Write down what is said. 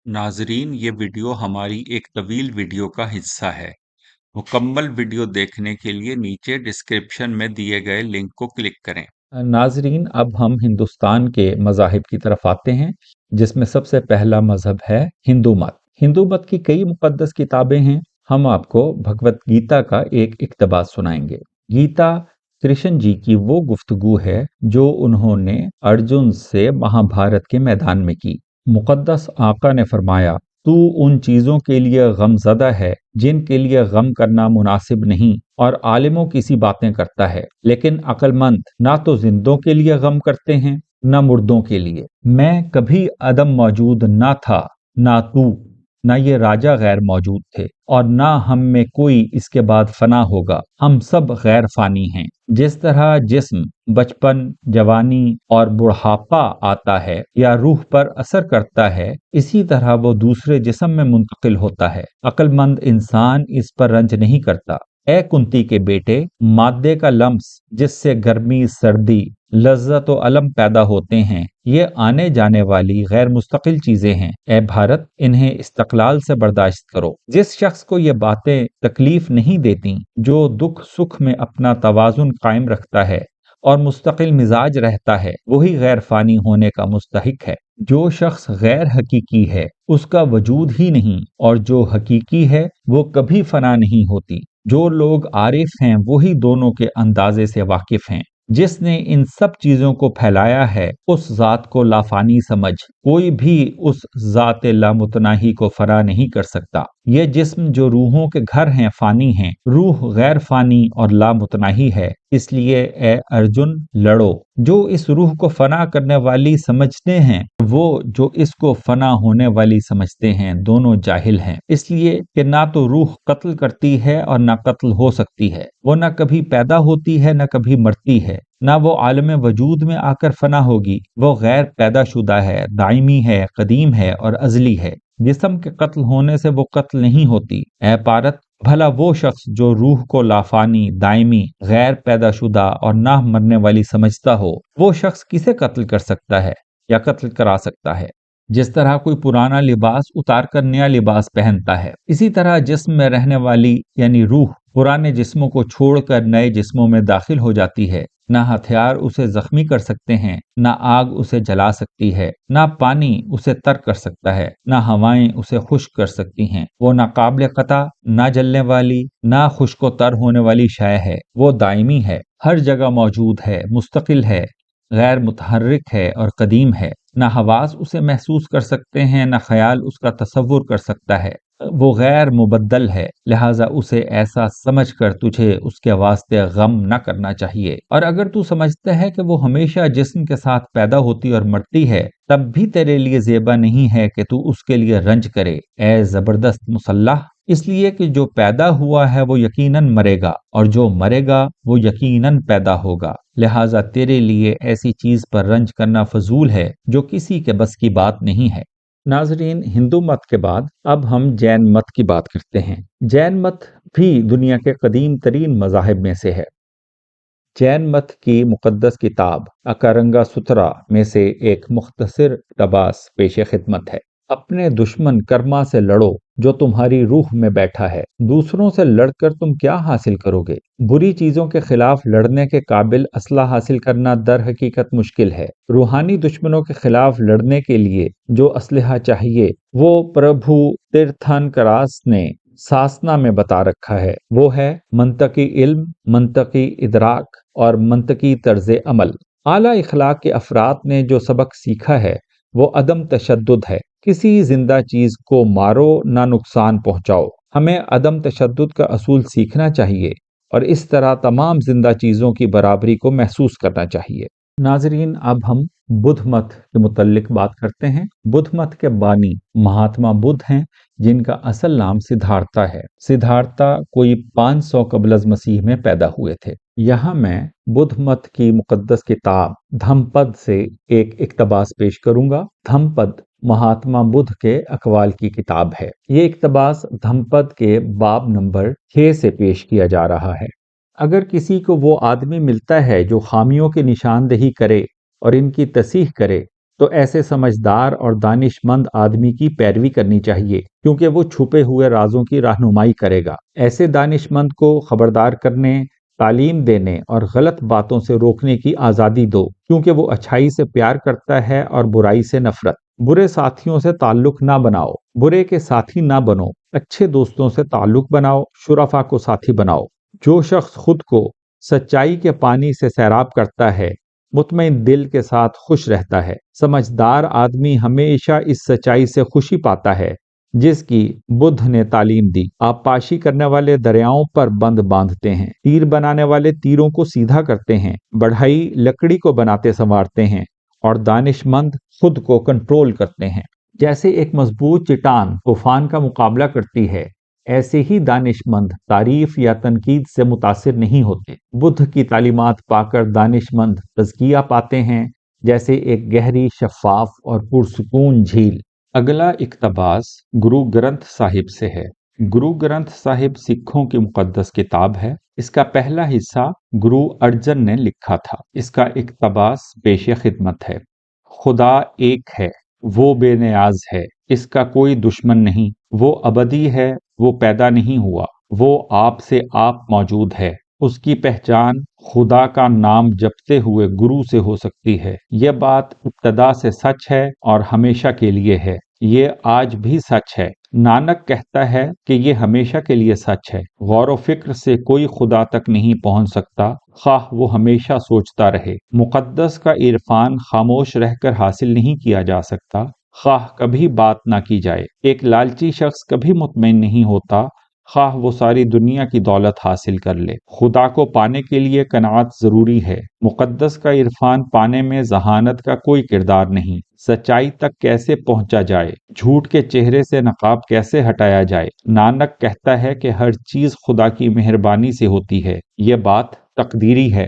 नाजरीन, ये वीडियो हमारी एक तवील वीडियो का हिस्सा है। मुकम्मल वीडियो देखने के लिए नीचे डिस्क्रिप्शन में दिए गए लिंक को क्लिक करें। नाजरीन, अब हम हिंदुस्तान के मज़ाहिब की तरफ आते हैं, जिसमें सबसे पहला मजहब है हिंदू मत। हिंदू मत की कई मुकद्दस किताबें हैं। हम आपको भगवत गीता का एक इक्तबास सुनाएंगे। गीता कृष्ण जी की वो गुफ्तगू है जो उन्होंने अर्जुन से महाभारत के मैदान में की। मुकद्दस आका ने फरमाया, तू उन चीजों के लिए गमज़दा है जिनके लिए गम करना मुनासिब नहीं, और आलिमों की सी बातें करता है, लेकिन अक्लमंद ना तो जिंदों के लिए गम करते हैं ना मुर्दों के लिए। मैं कभी अदम मौजूद ना था, ना तू, ना ये राजा गैर मौजूद थे, और ना हम में कोई इसके बाद फना होगा। हम सब गैर फानी हैं। जिस तरह जिस्म बचपन, जवानी और बुढ़ापा आता है या रूह पर असर करता है, इसी तरह वो दूसरे जिस्म में मुंतकिल होता है। अक्लमंद इंसान इस पर रंज नहीं करता। ए कुंती के बेटे, मादे का लम्स जिससे गर्मी, सर्दी, लज्जत व अलम पैदा होते हैं, ये आने जाने वाली गैर मुस्तकिल चीजें हैं। ए भारत, इन्हें इस्तकलाल से बर्दाश्त करो। जिस शख्स को ये बातें तकलीफ नहीं देती, जो दुख सुख में अपना तवाजुन कायम रखता है और मुस्तकिल मिजाज रहता है, वही गैर फानी होने का मुस्तहिक है। जो शख्स गैर हकीकी है, उसका वजूद ही नहीं, और जो हकीकी है वो कभी फना नहीं होती। जो लोग आरिफ हैं वही दोनों के अंदाजे से वाकिफ हैं। जिसने इन सब चीजों को फैलाया है, उस जात को लाफानी समझ। कोई भी उस जात लामुतनाही को फना नहीं कर सकता। ये जिस्म जो रूहों के घर हैं, फानी हैं। रूह गैर फानी और लामुतनाही है। इसलिए ए अर्जुन, लड़ो। जो इस रूह को फना करने वाली समझते हैं, वो जो इसको फना होने वाली समझते हैं, दोनों जाहिल हैं। इसलिए कि ना तो रूह कत्ल करती है और ना कत्ल हो सकती है। वो ना कभी पैदा होती है ना कभी मरती है। ना वो आलम वजूद में आकर फना होगी। वो गैर पैदाशुदा है, दायमी है, कदीम है और अजली है। जिस्म के कत्ल होने से वो कत्ल नहीं होती। ए पारत, भला वो शख्स जो रूह को लाफानी, दायमी, गैर पैदाशुदा और ना मरने वाली समझता हो, वो शख्स किसे कत्ल कर सकता है या कत्ल करा सकता है? जिस तरह कोई पुराना लिबास उतार कर नया लिबास पहनता है, इसी तरह जिस्म में रहने वाली यानी रूह पुराने जिस्मों को छोड़कर नए जिस्मों में दाखिल हो जाती है। ना हथियार उसे जख्मी कर सकते हैं, ना आग उसे जला सकती है, ना पानी उसे तर कर सकता है, ना हवाएं उसे खुश्क कर सकती हैं। वो ना काबिल कता, ना जलने वाली, ना खुश्को तर होने वाली शय है। वो दायमी है, हर जगह मौजूद है, मुस्तकिल है, गैर मुतहर्रिक है और कदीम है। ना हवास उसे महसूस कर सकते हैं, ना ख्याल उसका तसव्वुर कर सकता है। वो गैर मुबद्दल है, लिहाजा उसे ऐसा समझकर तुझे उसके वास्ते गम न करना चाहिए। और अगर तू समझता है कि वो हमेशा जिस्म के साथ पैदा होती और मरती है, तब भी तेरे लिए ज़ेबा नहीं है कि तू उसके लिए रंज करे। ए जबरदस्त मुसल्लाह, इसलिए कि जो पैदा हुआ है वो यकीनन मरेगा, और जो मरेगा वो यकीनन पैदा होगा। लिहाजा तेरे लिए ऐसी चीज पर रंज करना फजूल है जो किसी के बस की बात नहीं है। नाजरीन, हिंदू मत के बाद अब हम जैन मत की बात करते हैं। जैन मत भी दुनिया के कदीम तरीन मज़ाहिब में से है। जैन मत की मुकद्दस किताब अकारंगा सुतरा में से एक मुख्तसर इक़्तिबास पेश खिदमत है। अपने दुश्मन कर्मा से लड़ो जो तुम्हारी रूह में बैठा है। दूसरों से लड़कर तुम क्या हासिल करोगे? बुरी चीजों के खिलाफ लड़ने के काबिल असला हासिल करना दर हकीकत मुश्किल है। रूहानी दुश्मनों के खिलाफ लड़ने के लिए जो असलहा चाहिए, वो प्रभु तीर्थंकरास ने सासना में बता रखा है। वो है मंतकी इल्म, मंतकी इदराक और मंतकी तर्ज अमल। आला इखलाक के अफराद ने जो सबक सीखा है वो अदम तशद्दुद है। किसी जिंदा चीज को मारो ना नुकसान पहुंचाओ। हमें अदम तशद्दुद का असूल सीखना चाहिए और इस तरह तमाम जिंदा चीजों की बराबरी को महसूस करना चाहिए। नाजरीन, अब हम बुद्ध मत के मुतल्लिक बात करते हैं। बुद्ध मत के बानी महात्मा बुद्ध हैं, जिनका असल नाम सिद्धार्था है। सिद्धार्था कोई 500 कबल मसीह में पैदा हुए थे। यहाँ मैं बुद्ध मत की मुकद्दस किताब धम्मपद से एक इक़्तिबास पेश करूंगा। धम्मपद महात्मा बुद्ध के अकवाल की किताब है। ये इक़्तिबास धम्मपद के बाब नंबर 6 से पेश किया जा रहा है। अगर किसी को वो आदमी मिलता है जो खामियों की निशानदेही करे और इनकी तसीह करे, تو ایسے سمجھدار اور دانشمند آدمی کی پیروی کرنی چاہیے، کیونکہ وہ چھپے ہوئے رازوں کی رہنمائی کرے گا۔ ایسے دانشمند کو خبردار کرنے، تعلیم دینے اور غلط باتوں سے روکنے کی آزادی دو، کیونکہ وہ اچھائی سے پیار کرتا ہے اور برائی سے نفرت۔ برے ساتھیوں سے تعلق نہ بناؤ، برے کے ساتھی نہ بنو، اچھے دوستوں سے تعلق بناؤ، شرفا کو ساتھی بناؤ۔ جو شخص خود کو سچائی کے پانی سے سیراب کرتا ہے، مطمئن دل کے ساتھ خوش رہتا ہے۔ سمجھدار آدمی ہمیشہ اس سچائی سے خوشی پاتا ہے جس کی بدھ نے تعلیم دی۔ آبپاشی کرنے والے دریاؤں پر بند باندھتے ہیں، تیر بنانے والے تیروں کو سیدھا کرتے ہیں، بڑھئی لکڑی کو بناتے سنوارتے ہیں، اور دانشمند خود کو کنٹرول کرتے ہیں۔ جیسے ایک مضبوط چٹان طوفان کا مقابلہ کرتی ہے، ایسے ہی دانشمند تعریف یا تنقید سے متاثر نہیں ہوتے۔ بدھ کی تعلیمات پا کر دانشمند تزکیہ پاتے ہیں، جیسے ایک گہری، شفاف اور پرسکون جھیل۔ اگلا اقتباس گرو گرنتھ صاحب سے ہے۔ گرو گرنتھ صاحب سکھوں کی مقدس کتاب ہے۔ اس کا پہلا حصہ گرو ارجن نے لکھا تھا۔ اس کا اقتباس پیش خدمت ہے۔ خدا ایک ہے، وہ بے نیاز ہے، اس کا کوئی دشمن نہیں، وہ ابدی ہے، وہ پیدا نہیں ہوا، وہ آپ سے آپ موجود ہے۔ اس کی پہچان خدا کا نام جپتے ہوئے گرو سے ہو سکتی ہے۔ یہ بات ابتدا سے سچ ہے اور ہمیشہ کے لیے ہے۔ یہ آج بھی سچ ہے۔ نانک کہتا ہے کہ یہ ہمیشہ کے لیے سچ ہے۔ غور و فکر سے کوئی خدا تک نہیں پہنچ سکتا، خواہ وہ ہمیشہ سوچتا رہے۔ مقدس کا عرفان خاموش رہ کر حاصل نہیں کیا جا سکتا، خواہ کبھی بات نہ کی جائے۔ ایک لالچی شخص کبھی مطمئن نہیں ہوتا، خواہ وہ ساری دنیا کی دولت حاصل کر لے۔ خدا کو پانے کے لیے قناعت ضروری ہے۔ مقدس کا عرفان پانے میں ذہانت کا کوئی کردار نہیں۔ سچائی تک کیسے پہنچا جائے، جھوٹ کے چہرے سے نقاب کیسے ہٹایا جائے۔ نانک کہتا ہے کہ ہر چیز خدا کی مہربانی سے ہوتی ہے۔ یہ بات تقدیری ہے۔